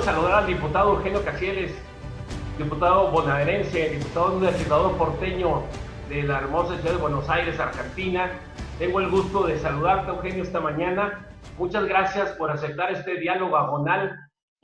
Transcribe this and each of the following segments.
saludar al diputado Eugenio Casieles, diputado bonaerense, diputado universitario porteño de la hermosa ciudad de Buenos Aires, Argentina. Tengo el gusto de saludarte, Eugenio, esta mañana. Muchas gracias por aceptar este diálogo agonal.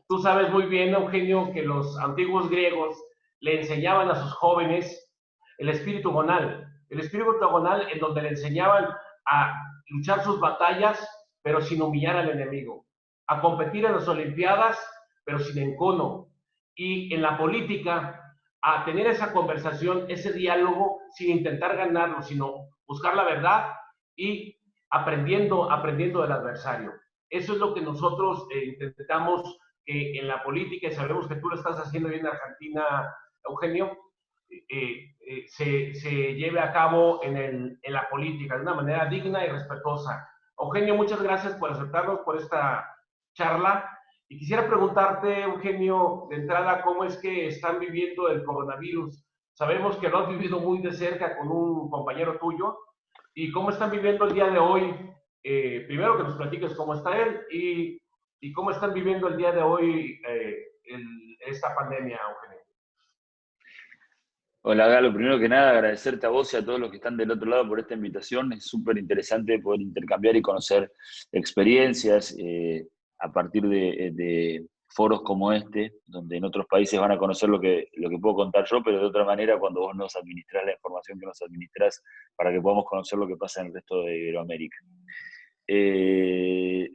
Tú sabes muy bien, Eugenio, que los antiguos griegos le enseñaban a sus jóvenes el espíritu agonal en donde le enseñaban a luchar sus batallas, pero sin humillar al enemigo, a competir en las Olimpiadas, pero sin encono, y en la política, a tener esa conversación, ese diálogo, sin intentar ganarlo, sino buscar la verdad y aprendiendo del adversario. Eso es lo que nosotros intentamos en la política, y sabemos que tú lo estás haciendo bien en Argentina, Eugenio, se lleve a cabo en la política de una manera digna y respetuosa. Eugenio, muchas gracias por aceptarnos, por esta charla. Y quisiera preguntarte, Eugenio, de entrada, ¿cómo es que están viviendo el coronavirus? Sabemos que lo has vivido muy de cerca con un compañero tuyo. ¿Y cómo están viviendo el día de hoy? Primero que nos platiques cómo está él y cómo están viviendo el día de hoy esta pandemia, Eugenio. Hola Galo, primero que nada agradecerte a vos y a todos los que están del otro lado por esta invitación. Es súper interesante poder intercambiar y conocer experiencias a partir de foros como este, donde en otros países van a conocer lo que puedo contar yo, pero de otra manera cuando vos nos administrás la información que nos administrás para que podamos conocer lo que pasa en el resto de Iberoamérica.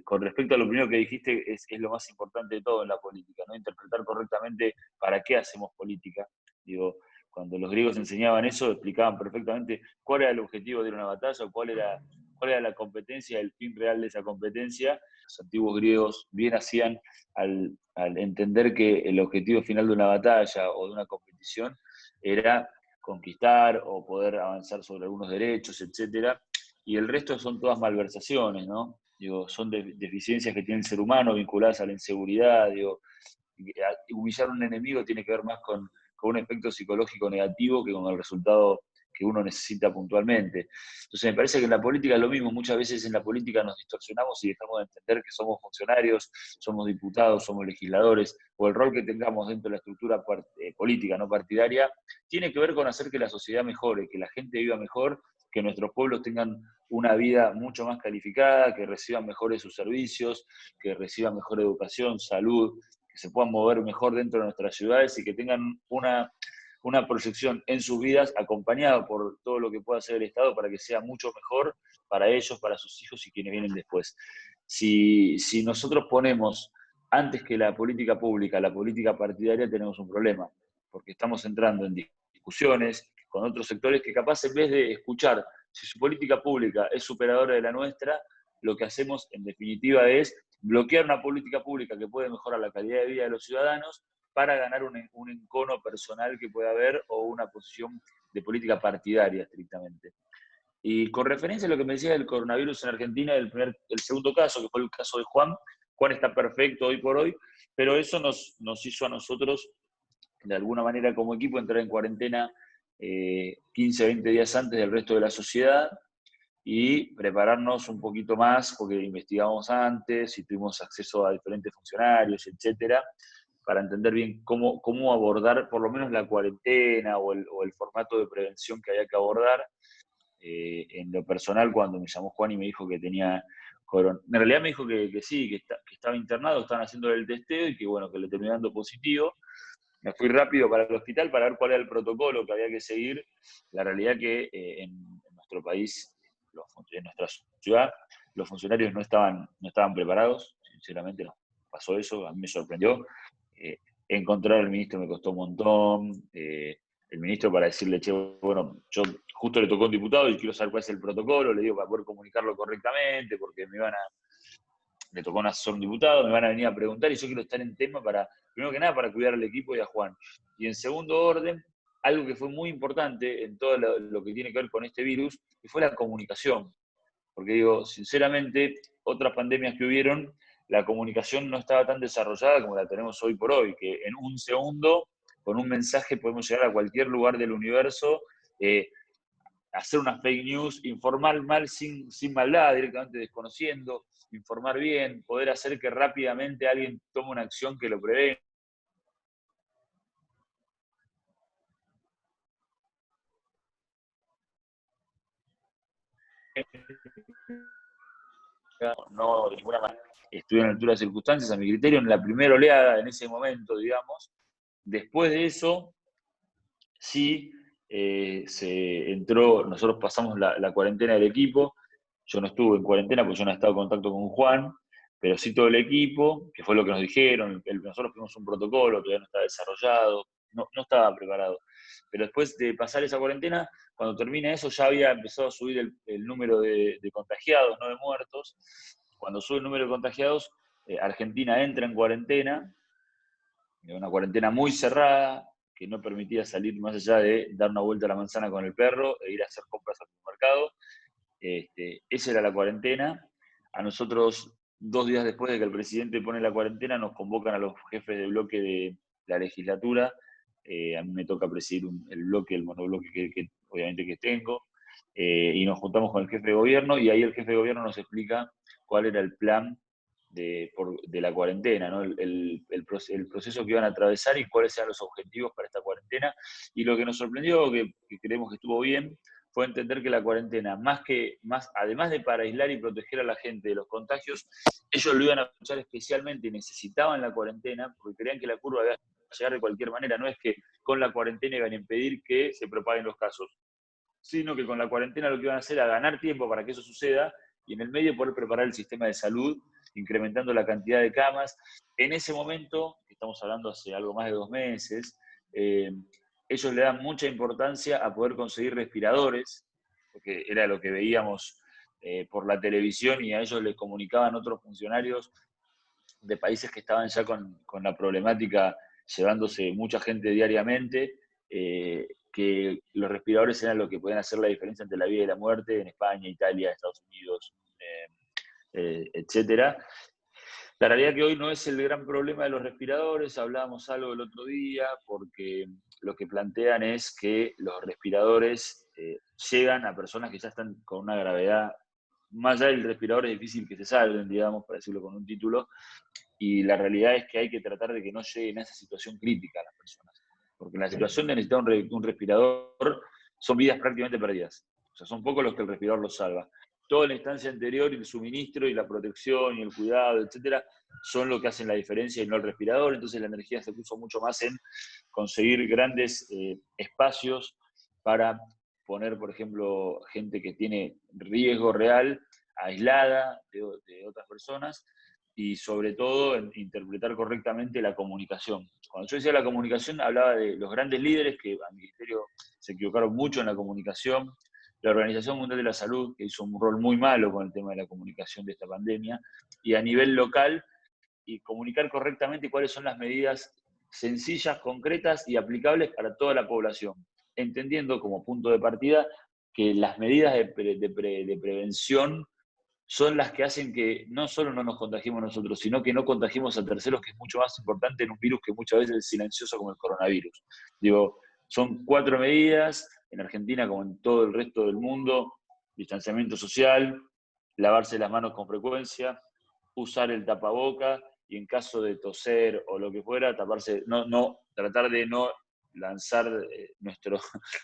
Con respecto a lo primero que dijiste, es lo más importante de todo en la política, ¿no? Interpretar correctamente para qué hacemos política. Digo, cuando los griegos enseñaban eso, explicaban perfectamente cuál era el objetivo de una batalla, cuál era la competencia, el fin real de esa competencia. Los antiguos griegos bien hacían al entender que el objetivo final de una batalla o de una competición era conquistar o poder avanzar sobre algunos derechos, etcétera, y el resto son todas malversaciones, ¿no? Digo, son deficiencias que tiene el ser humano vinculadas a la inseguridad, digo, humillar a un enemigo tiene que ver más con un efecto psicológico negativo que con el resultado que uno necesita puntualmente. Entonces me parece que en la política es lo mismo, muchas veces en la política nos distorsionamos y dejamos de entender que somos funcionarios, somos diputados, somos legisladores, o el rol que tengamos dentro de la estructura política, no partidaria, tiene que ver con hacer que la sociedad mejore, que la gente viva mejor, que nuestros pueblos tengan una vida mucho más calificada, que reciban mejores sus servicios, que reciban mejor educación, salud, que se puedan mover mejor dentro de nuestras ciudades y que tengan una proyección en sus vidas acompañada por todo lo que pueda hacer el Estado para que sea mucho mejor para ellos, para sus hijos y quienes vienen después. Si nosotros ponemos antes que la política pública, la política partidaria, tenemos un problema, porque estamos entrando en discusiones con otros sectores que capaz en vez de escuchar si su política pública es superadora de la nuestra, lo que hacemos en definitiva es bloquear una política pública que puede mejorar la calidad de vida de los ciudadanos para ganar un encono personal que pueda haber o una posición de política partidaria estrictamente. Y con referencia a lo que me decía del coronavirus en Argentina, el segundo caso, que fue el caso de Juan está perfecto hoy por hoy, pero eso nos hizo a nosotros, de alguna manera como equipo, entrar en cuarentena 15, 20 días antes del resto de la sociedad y prepararnos un poquito más, porque investigamos antes y tuvimos acceso a diferentes funcionarios, etcétera, para entender bien cómo abordar por lo menos la cuarentena o el formato de prevención que había que abordar. En lo personal, cuando me llamó Juan y me dijo que tenía corona, en realidad me dijo que sí, que estaba internado, estaban haciendo el testeo y que bueno, que le terminó dando positivo. Me fui rápido para el hospital para ver cuál era el protocolo que había que seguir. La realidad que en nuestro país, en nuestra ciudad, los funcionarios no estaban preparados, sinceramente nos pasó eso, a mí me sorprendió. Encontrar al ministro me costó un montón, el ministro para decirle, che, bueno, yo justo le tocó a un diputado y quiero saber cuál es el protocolo, le digo para poder comunicarlo correctamente, porque le tocó un asesor un diputado, me van a venir a preguntar y yo quiero estar en tema primero que nada, para cuidar al equipo y a Juan. Y en segundo orden, algo que fue muy importante en todo lo que tiene que ver con este virus, que fue la comunicación. Porque digo, sinceramente, otras pandemias que hubieron, la comunicación no estaba tan desarrollada como la tenemos hoy por hoy, que en un segundo, con un mensaje, podemos llegar a cualquier lugar del universo, hacer una fake news, informar mal sin maldad, directamente desconociendo, informar bien, poder hacer que rápidamente alguien tome una acción que lo prevenga. No, de ninguna manera estuvieron a la altura de circunstancias, a mi criterio, en la primera oleada, en ese momento, digamos. Después de eso, sí, se entró, nosotros pasamos la cuarentena del equipo. Yo no estuve en cuarentena porque yo no he estado en contacto con Juan, pero sí todo el equipo, que fue lo que nos dijeron. Nosotros tuvimos un protocolo, todavía no estaba desarrollado, no estaba preparado. Pero después de pasar esa cuarentena, cuando termina eso, ya había empezado a subir el número de contagiados, no de muertos. Cuando sube el número de contagiados, Argentina entra en cuarentena, una cuarentena muy cerrada, que no permitía salir más allá de dar una vuelta a la manzana con el perro e ir a hacer compras al supermercado. Esa era la cuarentena. A nosotros, 2 días después de que el presidente pone la cuarentena, nos convocan a los jefes de bloque de la legislatura. A mí me toca presidir el bloque, el monobloque que obviamente que tengo. Y nos juntamos con el jefe de gobierno y ahí el jefe de gobierno nos explica cuál era el plan de la cuarentena, ¿no? El proceso que iban a atravesar y cuáles eran los objetivos para esta cuarentena. Y lo que nos sorprendió, que creemos que estuvo bien, fue entender que la cuarentena, además de para aislar y proteger a la gente de los contagios, ellos lo iban a aprovechar especialmente y necesitaban la cuarentena porque creían que la curva iba a llegar de cualquier manera. No es que con la cuarentena iban a impedir que se propaguen los casos, sino que con la cuarentena lo que iban a hacer era ganar tiempo para que eso suceda y en el medio poder preparar el sistema de salud, incrementando la cantidad de camas. En ese momento, que estamos hablando hace algo más de 2 meses, ellos le dan mucha importancia a poder conseguir respiradores, porque era lo que veíamos por la televisión y a ellos les comunicaban otros funcionarios de países que estaban ya con la problemática, llevándose mucha gente diariamente, que los respiradores eran lo que podían hacer la diferencia entre la vida y la muerte en España, Italia, Estados Unidos, etcétera. La realidad que hoy no es el gran problema de los respiradores, hablábamos algo el otro día, porque lo que plantean es que los respiradores llegan a personas que ya están con una gravedad, más allá del respirador es difícil que se salven, digamos, para decirlo con un título, y la realidad es que hay que tratar de que no lleguen a esa situación crítica a las personas, porque en la situación de necesitar un respirador son vidas prácticamente perdidas, o sea, son pocos los que el respirador los salva. Toda la instancia anterior y el suministro y la protección y el cuidado, etcétera, son lo que hacen la diferencia y no el respirador. Entonces la energía se puso mucho más en conseguir grandes espacios para poner, por ejemplo, gente que tiene riesgo real, aislada de otras personas, y sobre todo en interpretar correctamente la comunicación. Cuando yo decía la comunicación, hablaba de los grandes líderes que a mi criterio se equivocaron mucho en la comunicación, la Organización Mundial de la Salud, que hizo un rol muy malo con el tema de la comunicación de esta pandemia, y a nivel local, y comunicar correctamente cuáles son las medidas sencillas, concretas y aplicables para toda la población, entendiendo como punto de partida que las medidas de prevención son las que hacen que no solo no nos contagiemos nosotros, sino que no contagiemos a terceros, que es mucho más importante en un virus que muchas veces es silencioso como el coronavirus. Digo, son 4 medidas, en Argentina como en todo el resto del mundo: distanciamiento social, lavarse las manos con frecuencia, usar el tapaboca y en caso de toser o lo que fuera, taparse, tratar de no lanzar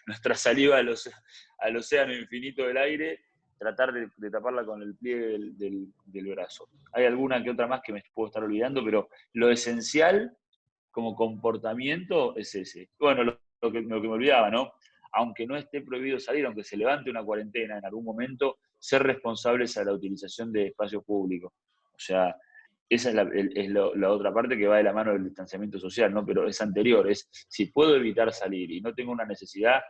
nuestra saliva al océano infinito del aire, tratar de taparla con el pliegue del brazo. Hay alguna que otra más que me puedo estar olvidando, pero lo esencial como comportamiento es ese. Bueno, lo que me olvidaba, ¿no? Aunque no esté prohibido salir, aunque se levante una cuarentena en algún momento, ser responsables a la utilización de espacios públicos. O sea, esa es la otra parte que va de la mano del distanciamiento social, ¿no? Pero es anterior, es si puedo evitar salir y no tengo una necesidad,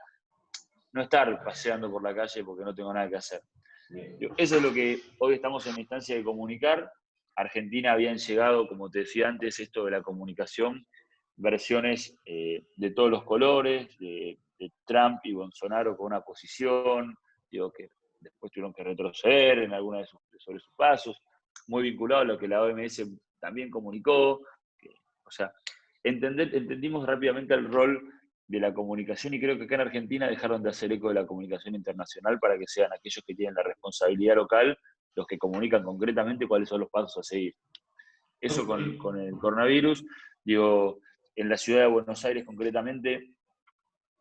no estar paseando por la calle porque no tengo nada que hacer. Eso es lo que hoy estamos en la instancia de comunicar. Argentina habían llegado, como te decía antes, esto de la comunicación, versiones de todos los colores, de Trump y Bolsonaro con una posición, digo, que después tuvieron que retroceder en alguna sobre sus pasos, muy vinculado a lo que la OMS también comunicó. O sea, entendimos rápidamente el rol de la comunicación, y creo que acá en Argentina dejaron de hacer eco de la comunicación internacional para que sean aquellos que tienen la responsabilidad local los que comunican concretamente cuáles son los pasos a seguir. Eso con el coronavirus, digo, en la ciudad de Buenos Aires concretamente,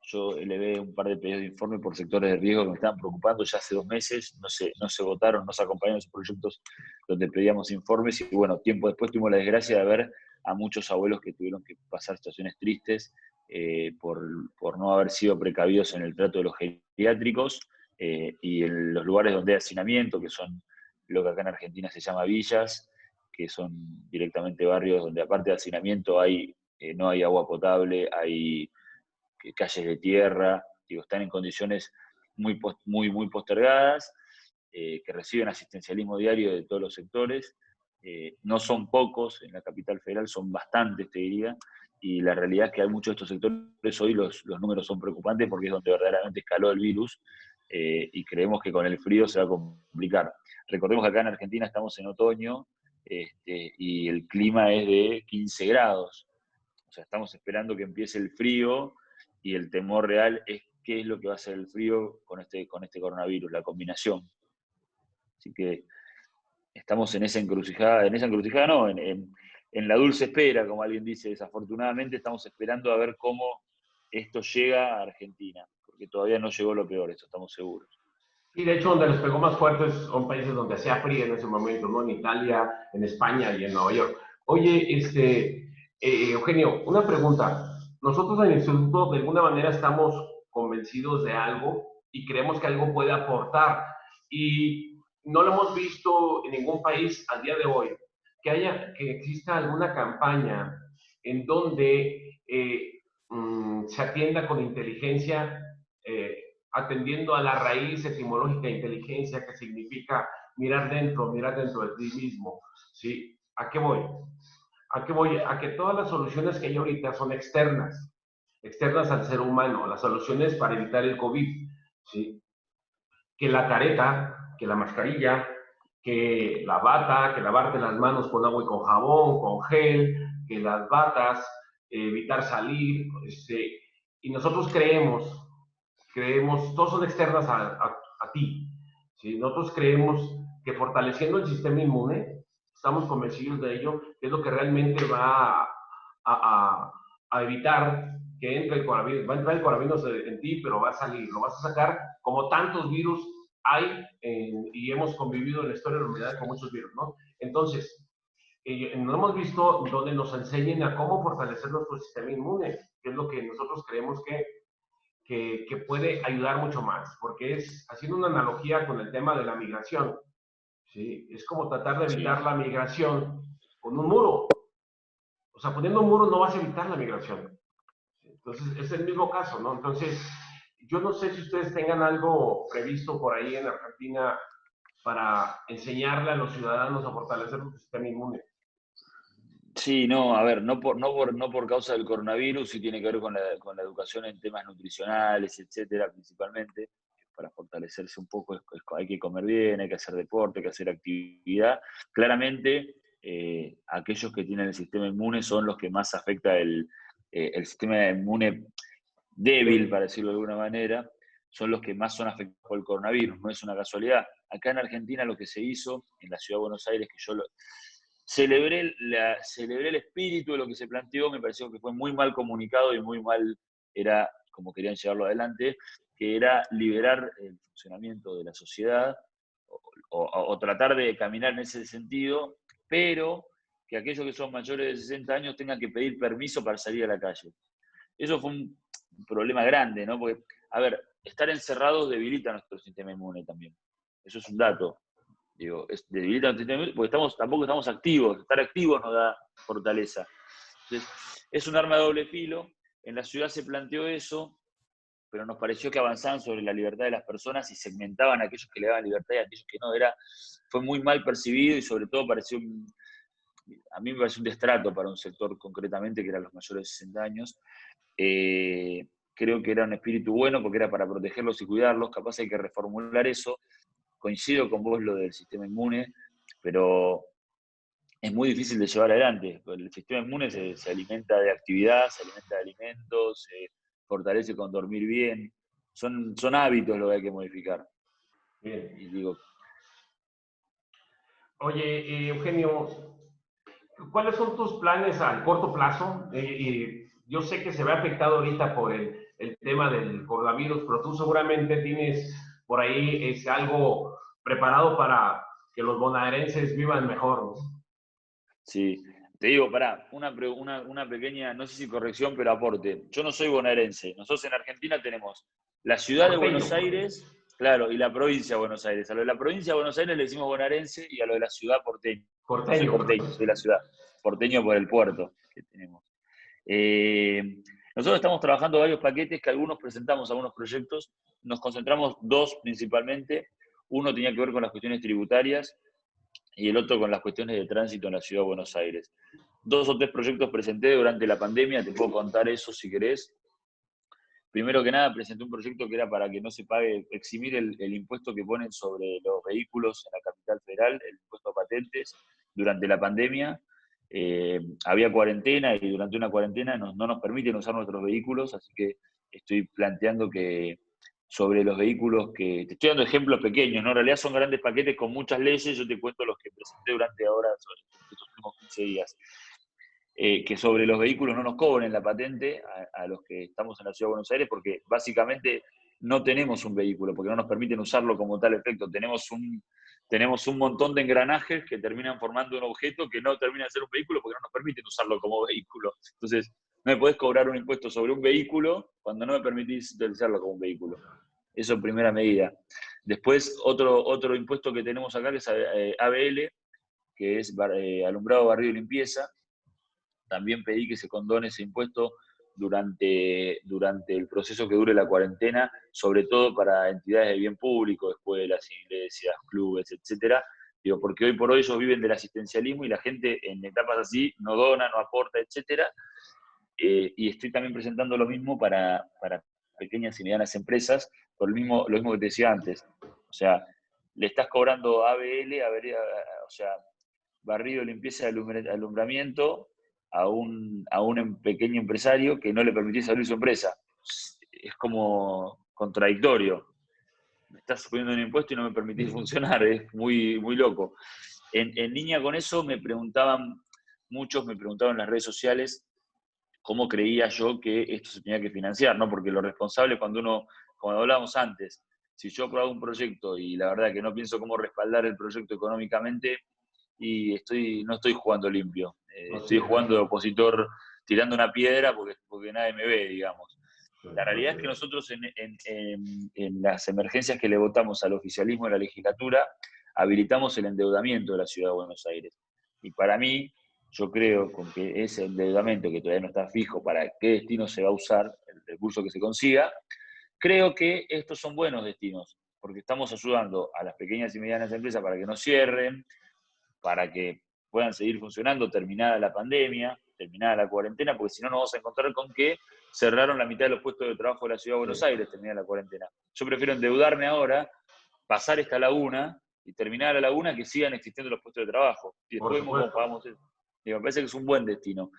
yo elevé un par de pedidos de informe por sectores de riesgo que me estaban preocupando ya hace 2 meses, no se votaron, no se acompañaron esos proyectos donde pedíamos informes, y bueno, tiempo después tuvimos la desgracia de ver a muchos abuelos que tuvieron que pasar situaciones tristes por no haber sido precavidos en el trato de los geriátricos y en los lugares donde hay hacinamiento, que son lo que acá en Argentina se llama villas, que son directamente barrios donde aparte de hacinamiento no hay agua potable, hay calles de tierra, digo, están en condiciones muy postergadas, que reciben asistencialismo diario de todos los sectores. No son pocos, en la capital federal son bastantes, te diría, y la realidad es que hay muchos de estos sectores, hoy los números son preocupantes porque es donde verdaderamente escaló el virus, y creemos que con el frío se va a complicar. Recordemos que acá en Argentina estamos en otoño, y el clima es de 15 grados. O sea, estamos esperando que empiece el frío, y el temor real es qué es lo que va a hacer el frío con este coronavirus, la combinación. Así que estamos en esa encrucijada no, en la dulce espera, como alguien dice. Desafortunadamente estamos esperando a ver cómo esto llega a Argentina, porque todavía no llegó lo peor, eso estamos seguros. Y de hecho, donde les pegó más fuerte son países donde hacía frío en ese momento, ¿no? En Italia, en España y en Nueva York. Oye, Eugenio, una pregunta. Nosotros en el instituto de alguna manera estamos convencidos de algo y creemos que algo puede aportar. Y no lo hemos visto en ningún país al día de hoy, que exista alguna campaña en donde se atienda con inteligencia, atendiendo a la raíz etimológica de inteligencia, que significa mirar dentro de ti mismo, ¿sí? ¿A qué voy? ¿A qué voy? A que todas las soluciones que hay ahorita son externas al ser humano, las soluciones para evitar el COVID, ¿sí? Que la careta, que la mascarilla, que la bata, que lavarte las manos con agua y con jabón, con gel, que las batas, evitar salir, y nosotros creemos, todos son externas a ti. ¿Sí? Nosotros creemos que fortaleciendo el sistema inmune, estamos convencidos de ello, que es lo que realmente va a evitar que entre el coronavirus. Va a entrar el coronavirus en ti, pero va a salir, lo vas a sacar como tantos virus hay y hemos convivido en la historia de la humanidad con muchos virus, ¿no? Entonces, no hemos visto donde nos enseñen a cómo fortalecer nuestro sistema inmune, que es lo que nosotros creemos que puede ayudar mucho más, porque es, haciendo una analogía con el tema de la migración, ¿sí? Es como tratar de evitar la migración con un muro. O sea, poniendo un muro no vas a evitar la migración. Entonces, es el mismo caso, ¿no? Entonces, yo no sé si ustedes tengan algo previsto por ahí en Argentina para enseñarle a los ciudadanos a fortalecer su sistema inmune. Sí, no, a ver, no por causa del coronavirus, sí tiene que ver con la educación en temas nutricionales, etcétera, principalmente. Para fortalecerse un poco hay que comer bien, hay que hacer deporte, hay que hacer actividad. Claramente, aquellos que tienen el sistema inmune son los que más afecta el sistema inmune débil, para decirlo de alguna manera, son los que más son afectados por el coronavirus. No es una casualidad. Acá en Argentina lo que se hizo en la ciudad de Buenos Aires, que yo celebré el espíritu de lo que se planteó, me pareció que fue muy mal comunicado y muy mal era como querían llevarlo adelante, que era liberar el funcionamiento de la sociedad o tratar de caminar en ese sentido, pero que aquellos que son mayores de 60 años tengan que pedir permiso para salir a la calle. Eso fue un problema grande, ¿no? Porque, a ver, estar encerrados debilita nuestro sistema inmune también. Eso es un dato. Digo, debilita nuestro sistema inmune porque tampoco estamos activos. Estar activos nos da fortaleza. Entonces, es un arma de doble filo. En la ciudad se planteó eso, pero nos pareció que avanzaban sobre la libertad de las personas y segmentaban a aquellos que le daban libertad y a aquellos que no. Fue muy mal percibido y sobre todo a mí me pareció un destrato para un sector concretamente que eran los mayores de 60 años. Creo que era un espíritu bueno porque era para protegerlos y cuidarlos. Capaz hay que reformular eso. Coincido con vos lo del sistema inmune, pero es muy difícil de llevar adelante. El sistema inmune se alimenta de actividad, se alimenta de alimentos, fortalece con dormir bien. Son hábitos lo que hay que modificar. Bien. Y digo, Oye, Eugenio, ¿cuáles son tus planes al corto plazo? Yo sé que se ve afectado ahorita por el tema del coronavirus, pero tú seguramente tienes por ahí algo preparado para que los bonaerenses vivan mejor, ¿no? sí, te digo, pará, una pequeña, no sé si corrección, pero aporte. Yo no soy bonaerense. Nosotros en Argentina tenemos la ciudad de Porteño. Buenos Aires, claro, y la provincia de Buenos Aires. A lo de la provincia de Buenos Aires le decimos bonaerense y a lo de la ciudad porteño. Yo soy Porteño. porteño, soy la ciudad. Porteño por el puerto que tenemos. Eh, Nosotros estamos trabajando varios paquetes que algunos presentamos, algunos proyectos. Nos concentramos dos principalmente. Uno tenía que ver con las cuestiones tributarias y el otro con las cuestiones de tránsito en la ciudad de Buenos Aires. 2 o 3 proyectos presenté durante la pandemia, te puedo contar eso si querés. Primero que nada, presenté un proyecto que era para que no se pague, eximir el impuesto que ponen sobre los vehículos en la capital federal, el impuesto a patentes, durante la pandemia. Había cuarentena y durante una cuarentena no nos permiten usar nuestros vehículos, así que estoy planteando que sobre los vehículos te estoy dando ejemplos pequeños, ¿no? En realidad son grandes paquetes con muchas leyes, yo te cuento los que presenté durante ahora, estos últimos 15 días. Que sobre los vehículos no nos cobren la patente a los que estamos en la Ciudad de Buenos Aires, porque básicamente no tenemos un vehículo, porque no nos permiten usarlo como tal efecto. Tenemos un montón de engranajes que terminan formando un objeto que no termina de ser un vehículo porque no nos permiten usarlo como vehículo. Entonces, no me podés cobrar un impuesto sobre un vehículo cuando no me permitís utilizarlo como un vehículo. Eso en primera medida. Después, otro impuesto que tenemos acá, que es ABL, que es alumbrado, barrido y limpieza. También pedí que se condone ese impuesto durante el proceso que dure la cuarentena, sobre todo para entidades de bien público, escuelas, iglesias, clubes, etcétera. Digo, porque hoy por hoy ellos viven del asistencialismo y la gente en etapas así no dona, no aporta, etcétera. Y estoy también presentando lo mismo para pequeñas y medianas empresas, por lo mismo que te decía antes. O sea, le estás cobrando ABL, o sea, barrido, limpieza y alumbramiento a un pequeño empresario que no le permitís abrir su empresa. Es como contradictorio. Me estás suponiendo un impuesto y no me permitís funcionar, es muy, muy loco. En línea con eso muchos me preguntaban en las redes sociales cómo creía yo que esto se tenía que financiar, ¿no? Porque lo responsable como hablábamos antes, si yo aprobaba un proyecto y la verdad que no pienso cómo respaldar el proyecto económicamente, y no estoy jugando limpio. Estoy jugando de opositor tirando una piedra porque nadie me ve, digamos. La realidad es que nosotros en las emergencias que le votamos al oficialismo de la legislatura, habilitamos el endeudamiento de la Ciudad de Buenos Aires. Y para mí, yo creo con que ese endeudamiento, que todavía no está fijo para qué destino se va a usar, el recurso que se consiga, creo que estos son buenos destinos, porque estamos ayudando a las pequeñas y medianas empresas para que no cierren, para que puedan seguir funcionando terminada la pandemia, terminada la cuarentena, porque si no nos vamos a encontrar con que cerraron la mitad de los puestos de trabajo de la Ciudad de Buenos Aires terminada la cuarentena. Yo prefiero endeudarme ahora, pasar esta laguna y terminar la laguna, que sigan existiendo los puestos de trabajo. Y después vemos cómo pagamos eso. Digo, me parece que es un buen destino.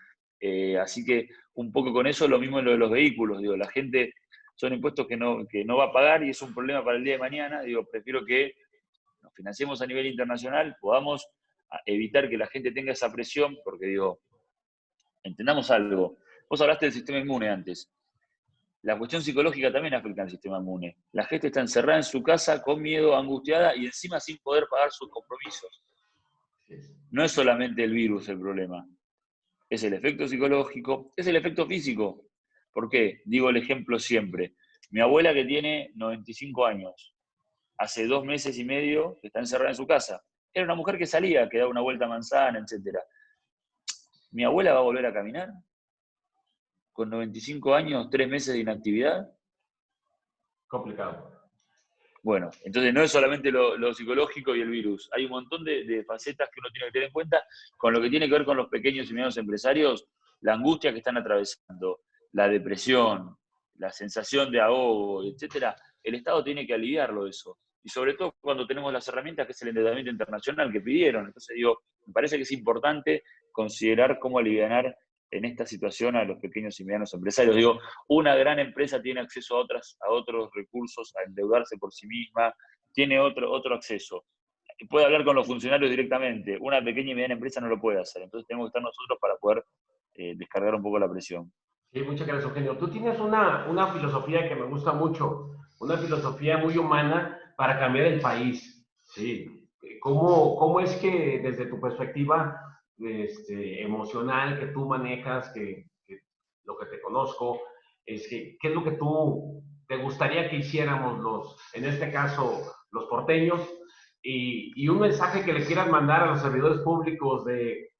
Así que un poco con eso, lo mismo en lo de los vehículos. Digo, la gente son impuestos que no va a pagar y es un problema para el día de mañana. Digo, prefiero que nos financiemos a nivel internacional, podamos evitar que la gente tenga esa presión, porque digo, entendamos algo. Vos hablaste del sistema inmune antes. La cuestión psicológica también afecta al sistema inmune. La gente está encerrada en su casa con miedo, angustiada y encima sin poder pagar sus compromisos. No es solamente el virus el problema, es el efecto psicológico, es el efecto físico. ¿Por qué? Digo el ejemplo siempre. Mi abuela que tiene 95 años, hace 2 meses y medio que está encerrada en su casa. Era una mujer que salía, que daba una vuelta a manzana, etc. ¿Mi abuela va a volver a caminar? ¿Con 95 años, 3 meses de inactividad? Complicado. Bueno, entonces no es solamente lo psicológico y el virus. Hay un montón de facetas que uno tiene que tener en cuenta con lo que tiene que ver con los pequeños y medianos empresarios, la angustia que están atravesando, la depresión, la sensación de ahogo, etcétera. El Estado tiene que aliviarlo eso. Y sobre todo cuando tenemos las herramientas que es el endeudamiento internacional que pidieron. Entonces digo, me parece que es importante considerar cómo aliviar en esta situación a los pequeños y medianos empresarios. Digo, una gran empresa tiene acceso a otros recursos, a endeudarse por sí misma, tiene otro acceso. Puede hablar con los funcionarios directamente. Una pequeña y mediana empresa no lo puede hacer. Entonces tenemos que estar nosotros para poder descargar un poco la presión. Sí, muchas gracias, Eugenio. Tú tienes una filosofía que me gusta mucho, una filosofía muy humana para cambiar el país. Sí. ¿Cómo es que desde tu perspectiva emocional que tú manejas, que lo que te conozco, es que, ¿qué es lo que tú te gustaría que hiciéramos en este caso, los porteños? Y un mensaje que le quieras mandar a los servidores públicos de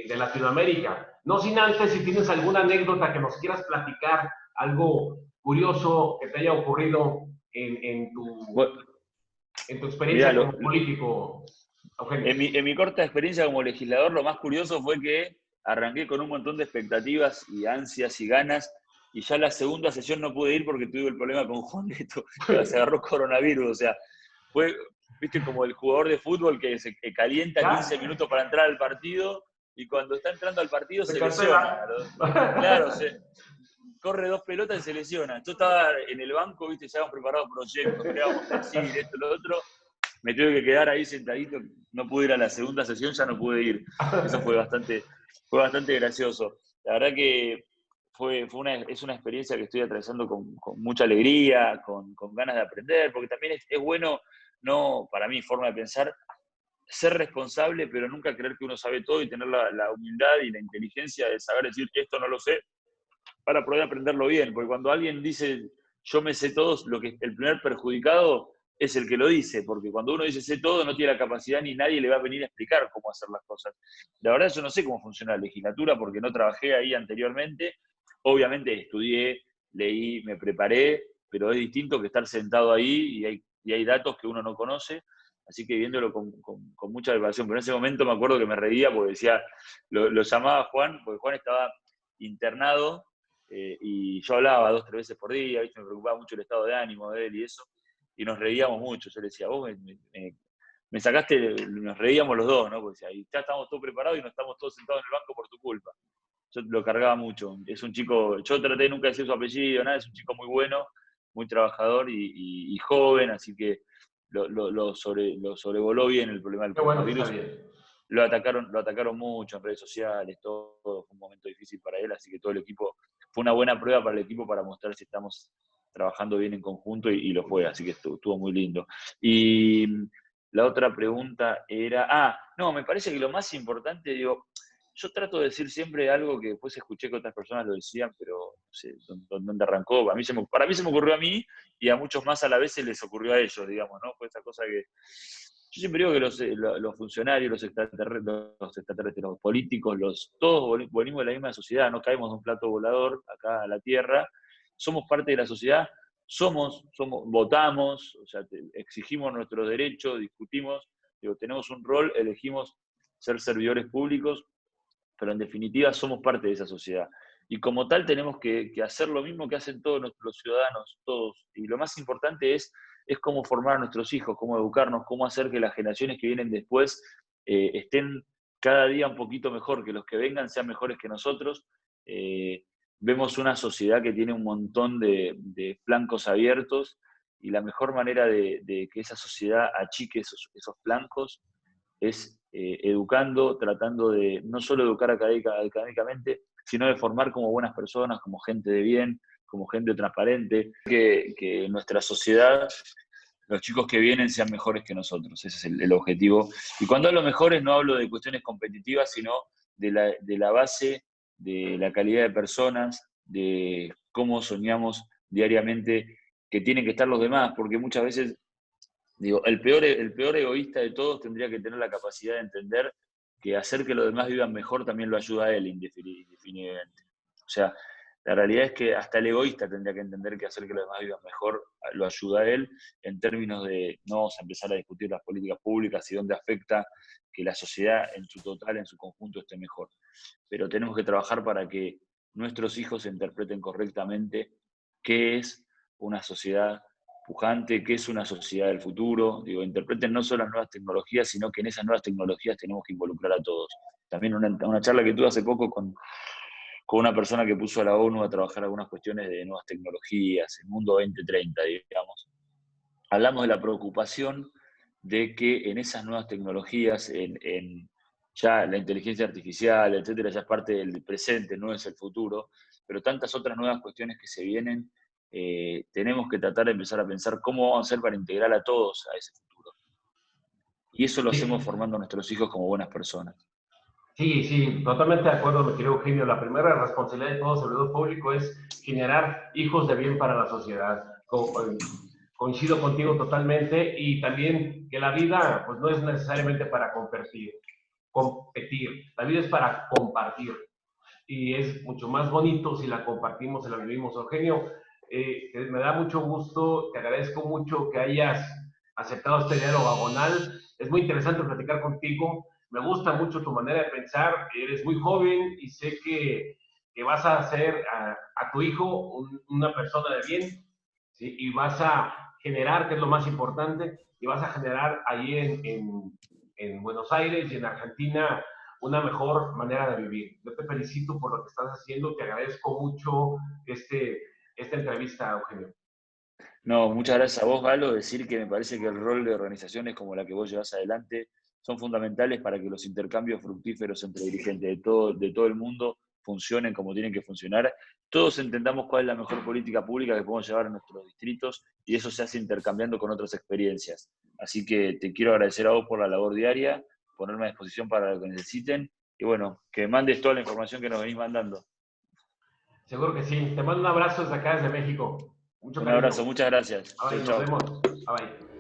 Latinoamérica. No sin antes, si tienes alguna anécdota que nos quieras platicar, algo curioso que te haya ocurrido Bueno, en tu mirá, experiencia como político, Eugenio. en mi corta experiencia como legislador, lo más curioso fue que arranqué con un montón de expectativas y ansias y ganas, y ya la segunda sesión no pude ir porque tuve el problema con Juan Neto, que se agarró coronavirus. O sea, fue, viste, como el jugador de fútbol que calienta ¿Ya? 15 minutos para entrar al partido, y cuando está entrando al partido Se se lesiona. cancela. Claro, corre 2 pelotas y se lesiona. Yo estaba en el banco, viste, ya habíamos preparado proyectos, qué vamos a decir, esto, lo otro. Me tuve que quedar ahí sentadito, no pude ir a la segunda sesión, ya no pude ir. Eso fue bastante gracioso. La verdad que es una experiencia que estoy atravesando con mucha alegría, con ganas de aprender, porque también es bueno, no, para mí, forma de pensar, ser responsable, pero nunca creer que uno sabe todo y tener la humildad y la inteligencia de saber decir que esto no lo sé, para poder aprenderlo bien, porque cuando alguien dice yo me sé todo, el primer perjudicado es el que lo dice, porque cuando uno dice sé todo no tiene la capacidad ni nadie le va a venir a explicar cómo hacer las cosas. La verdad yo no sé cómo funciona la legislatura porque no trabajé ahí anteriormente, obviamente estudié, leí, me preparé, pero es distinto que estar sentado ahí y hay datos que uno no conoce, así que viéndolo con mucha preparación. Pero en ese momento me acuerdo que me reía porque decía, lo llamaba Juan, porque Juan estaba internado, y yo hablaba 2 o 3 veces por día, ¿viste? Me preocupaba mucho el estado de ánimo de él y eso, y nos reíamos mucho. Yo le decía, vos me sacaste, nos reíamos los dos, ¿no? Porque decía, y ya estamos todos preparados y no estamos todos sentados en el banco por tu culpa. Yo lo cargaba mucho. Es un chico, yo traté nunca de decir su apellido, nada, es un chico muy bueno, muy trabajador y joven, así que lo sobrevoló bien el problema del Qué bueno que está coronavirus. bien. Lo atacaron mucho en redes sociales, todo fue un momento difícil para él, así que todo el equipo, fue una buena prueba para el equipo para mostrar si estamos trabajando bien en conjunto y lo fue, así que estuvo muy lindo. Y la otra pregunta era, no, me parece que lo más importante, digo, yo trato de decir siempre algo que después escuché que otras personas lo decían, pero no sé dónde arrancó. Para mí se me ocurrió a mí y a muchos más a la vez se les ocurrió a ellos, digamos, ¿no? Fue esa cosa que yo siempre digo que los funcionarios, los políticos, todos venimos de la misma sociedad, no caemos de un plato volador acá a la tierra, somos parte de la sociedad, votamos, o sea, exigimos nuestros derechos, discutimos, digo, tenemos un rol, elegimos ser servidores públicos, pero en definitiva somos parte de esa sociedad. Y como tal tenemos que hacer lo mismo que hacen todos nuestros ciudadanos, todos. Y lo más importante es cómo formar a nuestros hijos, cómo educarnos, cómo hacer que las generaciones que vienen después estén cada día un poquito mejor, que los que vengan sean mejores que nosotros. Vemos una sociedad que tiene un montón de flancos abiertos y la mejor manera de que esa sociedad achique esos flancos es educando, tratando de no solo educar académicamente, sino de formar como buenas personas, como gente de bien, como gente transparente, que en nuestra sociedad los chicos que vienen sean mejores que nosotros, ese es el objetivo. Y cuando hablo mejores no hablo de cuestiones competitivas, sino de la base, de la calidad de personas, de cómo soñamos diariamente que tienen que estar los demás, porque muchas veces digo, el peor egoísta de todos tendría que tener la capacidad de entender que hacer que los demás vivan mejor también lo ayuda a él indefinidamente. O sea, la realidad es que hasta el egoísta tendría que entender que hacer que los demás vivan mejor lo ayuda a él en términos de no vamos a empezar a discutir las políticas públicas y dónde afecta que la sociedad en su total, en su conjunto, esté mejor. Pero tenemos que trabajar para que nuestros hijos interpreten correctamente qué es una sociedad pujante, qué es una sociedad del futuro. Digo, interpreten no solo las nuevas tecnologías, sino que en esas nuevas tecnologías tenemos que involucrar a todos. También una charla que tuve hace poco con una persona que puso a la ONU a trabajar algunas cuestiones de nuevas tecnologías, el mundo 2030, digamos. Hablamos de la preocupación de que en esas nuevas tecnologías, ya la inteligencia artificial, etcétera, ya es parte del presente, no es el futuro, pero tantas otras nuevas cuestiones que se vienen, tenemos que tratar de empezar a pensar cómo vamos a hacer para integrar a todos a ese futuro. Y eso lo hacemos Sí, formando a nuestros hijos como buenas personas. sí, sí, totalmente de acuerdo, mi querido Eugenio. La primera responsabilidad de todo servidor público es generar hijos de bien para la sociedad. Coincido contigo totalmente y también que la vida pues no es necesariamente para competir, la vida es para compartir y es mucho más bonito si la compartimos, si la vivimos. Eugenio, me da mucho gusto, te agradezco mucho que hayas aceptado este diálogo agonal. Es muy interesante platicar contigo. Me gusta mucho tu manera de pensar. Eres muy joven y sé que vas a hacer a tu hijo una persona de bien, ¿sí? Y vas a generar, que es lo más importante, y vas a generar ahí en Buenos Aires y en Argentina una mejor manera de vivir. Yo te felicito por lo que estás haciendo, te agradezco mucho esta entrevista, Eugenio. No, muchas gracias a vos, Galo. Decir que me parece que el rol de organizaciones como la que vos llevas adelante son fundamentales para que los intercambios fructíferos entre dirigentes de todo el mundo funcionen como tienen que funcionar. Todos entendamos cuál es la mejor política pública que podemos llevar a nuestros distritos y eso se hace intercambiando con otras experiencias. Así que te quiero agradecer a vos por la labor diaria, ponerme a disposición para lo que necesiten y bueno, que mandes toda la información que nos venís mandando. Seguro que sí. Te mando un abrazo desde acá, desde México. Mucho Un abrazo, cariño. muchas gracias. Chau, Bye, nos chau. vemos. Bye.